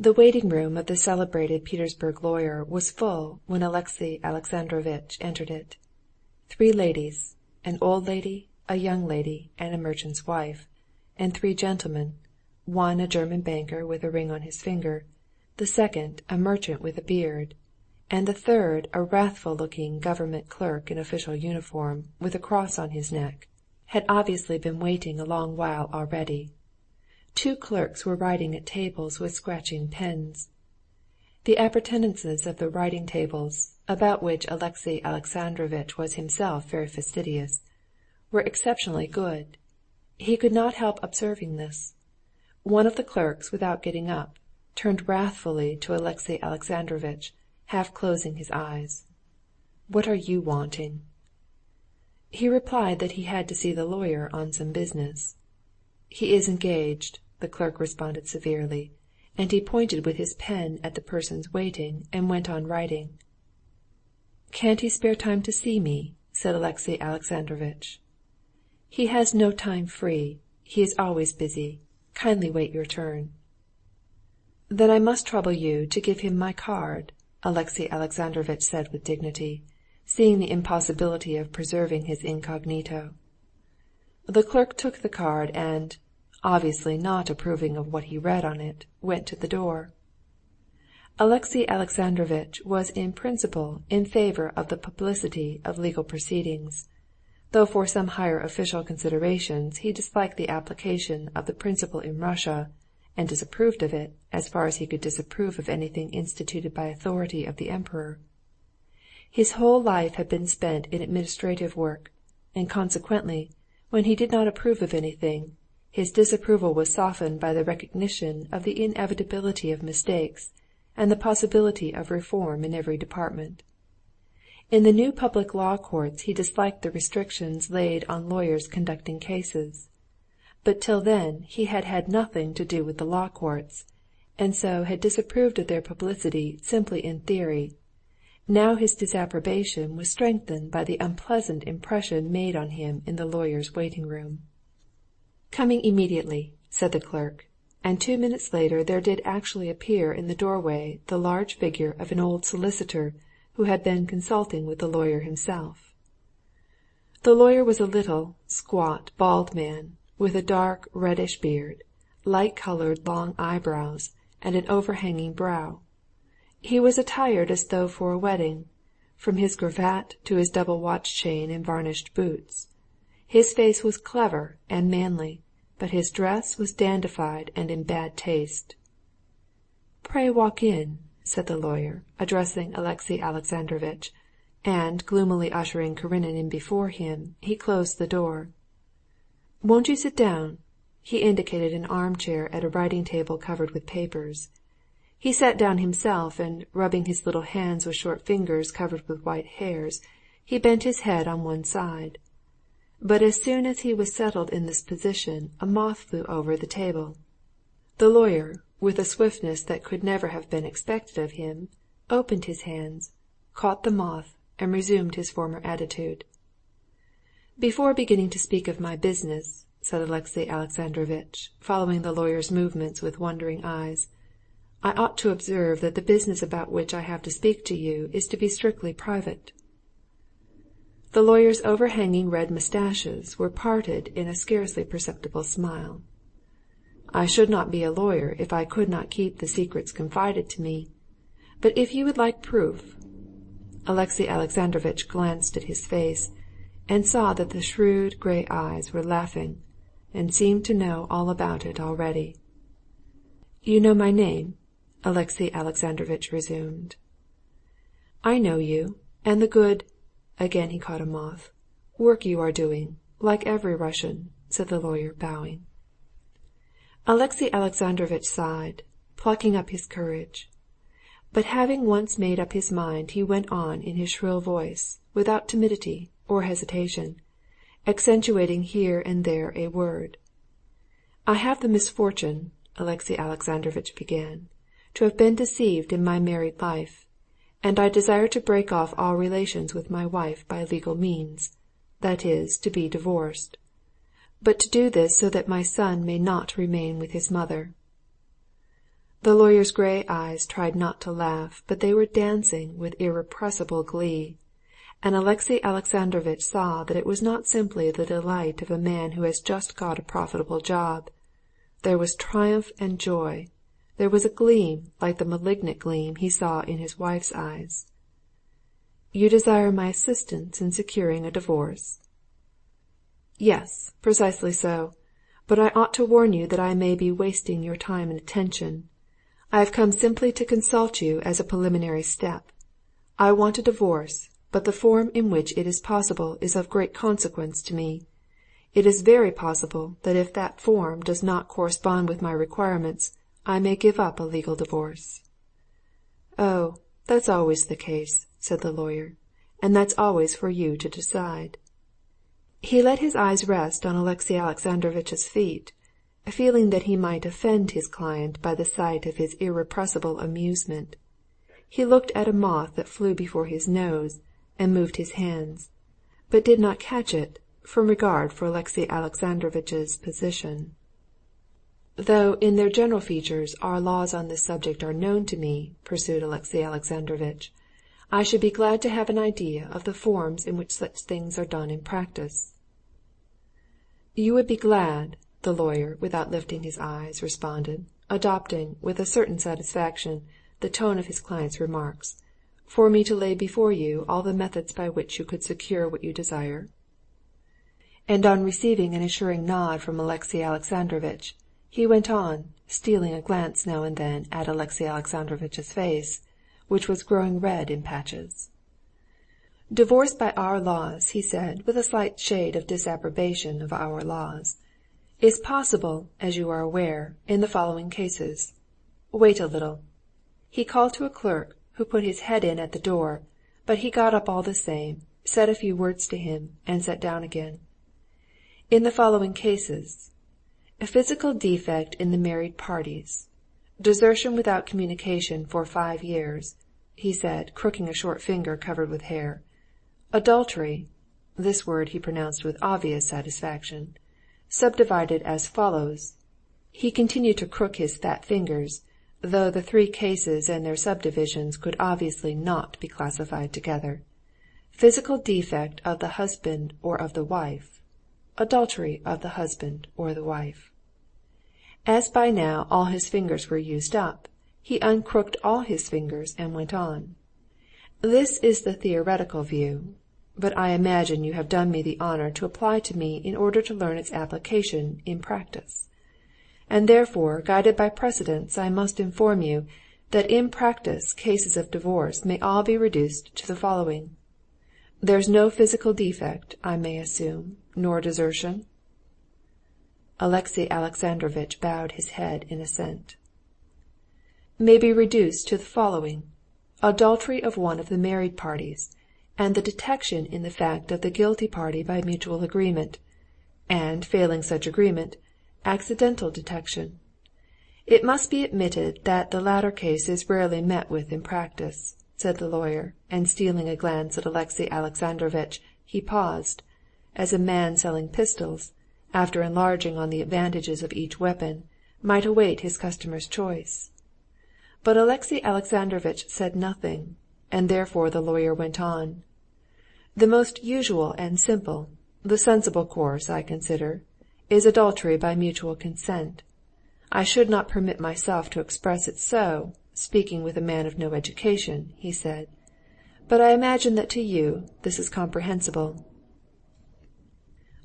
The waiting-room of the celebrated Petersburg lawyer was full when Alexey Alexandrovitch entered it. 3 ladies, an old lady, a young lady, and a merchant's wife, and 3 gentlemen, one a German banker with a ring on his finger, the second a merchant with a beard, and the third a wrathful-looking government clerk in official uniform with a cross on his neck, had obviously been waiting a long while already. 2 clerks were writing at tables with scratching pens. The appurtenances of the writing tables, about which Alexey Alexandrovitch was himself very fastidious, were exceptionally good. He could not help observing this. One of the clerks, without getting up, turned wrathfully to Alexey Alexandrovitch, half closing his eyes. "What are you wanting?" He replied that he had to see the lawyer on some business. "He is engaged," the clerk responded severely, and he pointed with his pen at the persons waiting, and went on writing. "Can't he spare time to see me?" said Alexey Alexandrovitch. "He has no time free. He is always busy. Kindly wait your turn." "Then I must trouble you to give him my card," Alexey Alexandrovitch said with dignity, seeing the impossibility of preserving his incognito. The clerk took the card and, obviously not approving of what he read on it, went to the door. Alexey Alexandrovitch was in principle in favor of the publicity of legal proceedings, though for some higher official considerations he disliked the application of the principle in Russia, and disapproved of it as far as he could disapprove of anything instituted by authority of the Emperor. His whole life had been spent in administrative work, and consequently, when he did not approve of anything, his disapproval was softened by the recognition of the inevitability of mistakes and the possibility of reform in every department. In the new public law courts he disliked the restrictions laid on lawyers conducting cases. But till then he had had nothing to do with the law courts, and so had disapproved of their publicity simply in theory. Now his disapprobation was strengthened by the unpleasant impression made on him in the lawyer's waiting-room. "Coming immediately," said the clerk, and 2 minutes later there did actually appear in the doorway the large figure of an old solicitor who had been consulting with the lawyer himself. The lawyer was a little, squat, bald man, with a dark reddish beard, light-colored long eyebrows, and an overhanging brow. He was attired as though for a wedding, from his cravat to his double watch-chain and varnished boots. His face was clever and manly, but his dress was dandified and in bad taste. "Pray walk in," said the lawyer, addressing Alexey Alexandrovitch, and gloomily ushering Karenina in before him, he closed the door. "Won't you sit down?" He indicated an armchair at a writing-table covered with papers. He sat down himself, and rubbing his little hands with short fingers covered with white hairs, he bent his head on one side. But as soon as he was settled in this position, a moth flew over the table. The lawyer, with a swiftness that could never have been expected of him, opened his hands, caught the moth, and resumed his former attitude. "Before beginning to speak of my business," said Alexey Alexandrovitch, following the lawyer's movements with wondering eyes, "I ought to observe that the business about which I have to speak to you is to be strictly private." The lawyer's overhanging red moustaches were parted in a scarcely perceptible smile. "I should not be a lawyer if I could not keep the secrets confided to me. But if you would like proof—" Alexey Alexandrovitch glanced at his face, and saw that the shrewd gray eyes were laughing, and seemed to know all about it already. "You know my name?" Alexey Alexandrovitch resumed. "I know you, and the good—" Again he caught a moth. "Work you are doing, like every Russian," said the lawyer, bowing. Alexey Alexandrovitch sighed, plucking up his courage. But having once made up his mind, he went on in his shrill voice, without timidity or hesitation, accentuating here and there a word. "I have the misfortune," Alexey Alexandrovitch began, "to have been deceived in my married life, and I desire to break off all relations with my wife by legal means, that is, to be divorced, but to do this so that my son may not remain with his mother." The lawyer's grey eyes tried not to laugh, but they were dancing with irrepressible glee, and Alexey Alexandrovitch saw that it was not simply the delight of a man who has just got a profitable job. There was triumph and joy. There was a gleam like the malignant gleam he saw in his wife's eyes. "You desire my assistance in securing a divorce?" "Yes, precisely so. But I ought to warn you that I may be wasting your time and attention. I have come simply to consult you as a preliminary step. I want a divorce, but the form in which it is possible is of great consequence to me. It is very possible that if that form does not correspond with my requirements, I may give up a legal divorce." "Oh, that's always the case," said the lawyer, "and that's always for you to decide." He let his eyes rest on Alexey Alexandrovitch's feet, feeling that he might offend his client by the sight of his irrepressible amusement. He looked at a moth that flew before his nose, and moved his hands, but did not catch it, from regard for Alexey Alexandrovitch's position. "Though in their general features our laws on this subject are known to me," pursued Alexey Alexandrovitch, "I should be glad to have an idea of the forms in which such things are done in practice." "You would be glad," the lawyer, without lifting his eyes, responded, adopting, with a certain satisfaction, the tone of his client's remarks, "for me to lay before you all the methods by which you could secure what you desire?" And on receiving an assuring nod from Alexey Alexandrovitch, he went on, stealing a glance now and then at Alexey Alexandrovitch's face, which was growing red in patches. "Divorce by our laws," he said, with a slight shade of disapprobation of our laws, "is possible, as you are aware, in the following cases. Wait a little." He called to a clerk, who put his head in at the door, but he got up all the same, said a few words to him, and sat down again. "In the following cases: a physical defect in the married parties, desertion without communication for 5 years," he said, crooking a short finger covered with hair, "adultery," this word he pronounced with obvious satisfaction, "subdivided as follows." He continued to crook his fat fingers, though the 3 cases and their subdivisions could obviously not be classified together. Physical defect of the husband or of the wife, adultery of the husband or the wife. As by now all his fingers were used up, he uncrooked all his fingers and went on. "This is the theoretical view, but I imagine you have done me the honor to apply to me in order to learn its application in practice. And therefore, guided by precedents, I must inform you that in practice cases of divorce may all be reduced to the following. There's no physical defect, I may assume, nor desertion?" Alexey Alexandrovitch bowed his head in assent. "May be reduced to the following: adultery of one of the married parties, and the detection in the fact of the guilty party by mutual agreement, and, failing such agreement, accidental detection. It must be admitted that the latter case is rarely met with in practice," said the lawyer, and stealing a glance at Alexey Alexandrovitch, he paused, as a man selling pistols, after enlarging on the advantages of each weapon, might await his customer's choice. But Alexey Alexandrovitch said nothing, and therefore the lawyer went on. "The most usual and simple, the sensible course, I consider, is adultery by mutual consent. I should not permit myself to express it so, speaking with a man of no education," he said, "but I imagine that to you this is comprehensible."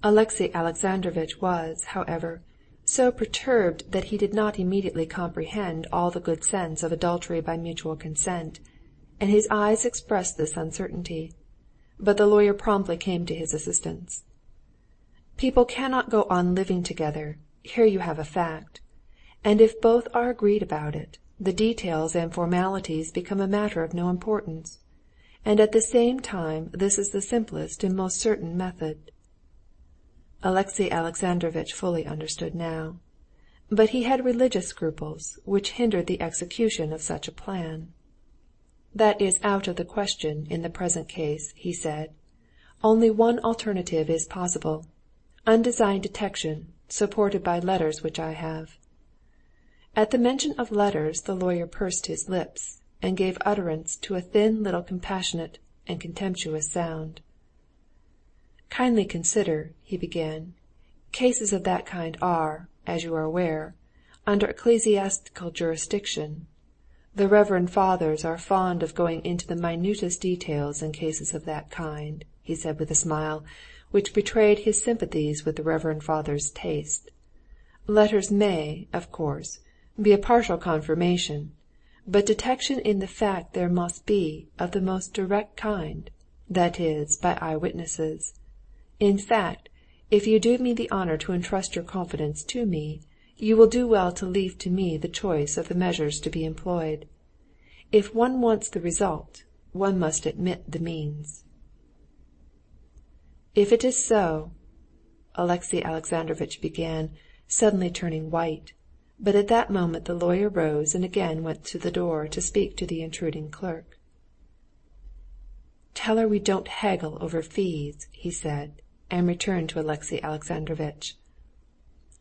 Alexey Alexandrovitch was, however, so perturbed that he did not immediately comprehend all the good sense of adultery by mutual consent, and his eyes expressed this uncertainty. But the lawyer promptly came to his assistance. "People cannot go on living together, here you have a fact, and if both are agreed about it, the details and formalities become a matter of no importance, and at the same time this is the simplest and most certain method." Alexey Alexandrovitch fully understood now, but he had religious scruples which hindered the execution of such a plan. "That is out of the question in the present case," he said. "Only one alternative is possible: undesigned detection, supported by letters which I have." At the mention of letters the lawyer pursed his lips, and gave utterance to a thin little compassionate and contemptuous sound. "Kindly consider," he began. "Cases of that kind are, as you are aware, under ecclesiastical jurisdiction. The reverend fathers are fond of going into the minutest details in cases of that kind," he said with a smile which betrayed his sympathies with the reverend father's taste. "Letters may, of course, be a partial confirmation, but detection in the fact there must be of the most direct kind, that is, by eye-witnesses. In fact, if you do me the honour to entrust your confidence to me, you will do well to leave to me the choice of the measures to be employed. If one wants the result, one must admit the means." "If it is so," Alexey Alexandrovitch began, suddenly turning white, but at that moment the lawyer rose and again went to the door to speak to the intruding clerk. "Tell her we don't haggle over fees," he said, and returned to Alexey Alexandrovitch.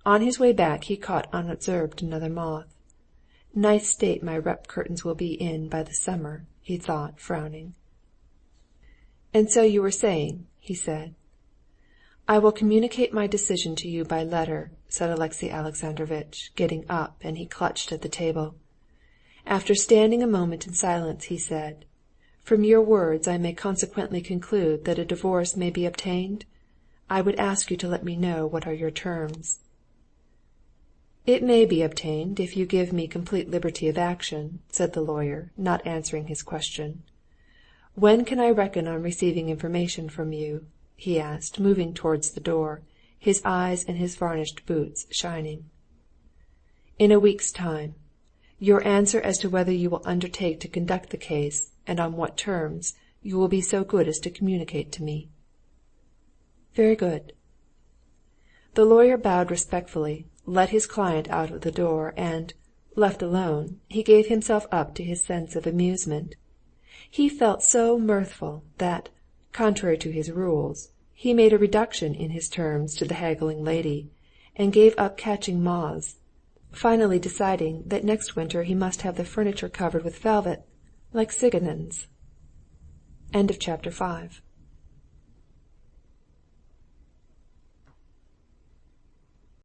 On his way back he caught unobserved another moth. "Nice state my rep curtains will be in by the summer," he thought, frowning. "And so you were saying," he said. "I will communicate my decision to you by letter," said Alexey Alexandrovitch, getting up, and he clutched at the table. After standing a moment in silence, he said, "From your words I may consequently conclude that a divorce may be obtained? I would ask you to let me know what are your terms." "It may be obtained if you give me complete liberty of action," said the lawyer, not answering his question. "When can I reckon on receiving information from you?" he asked, moving towards the door, his eyes and his varnished boots shining. "In a week's time. Your answer as to whether you will undertake to conduct the case, and on what terms, you will be so good as to communicate to me." "Very good." The lawyer bowed respectfully, let his client out of the door, and, left alone, he gave himself up to his sense of amusement. He felt so mirthful that, contrary to his rules, he made a reduction in his terms to the haggling lady, and gave up catching moths, finally deciding that next winter he must have the furniture covered with velvet, like Sigonon's. Chapter 5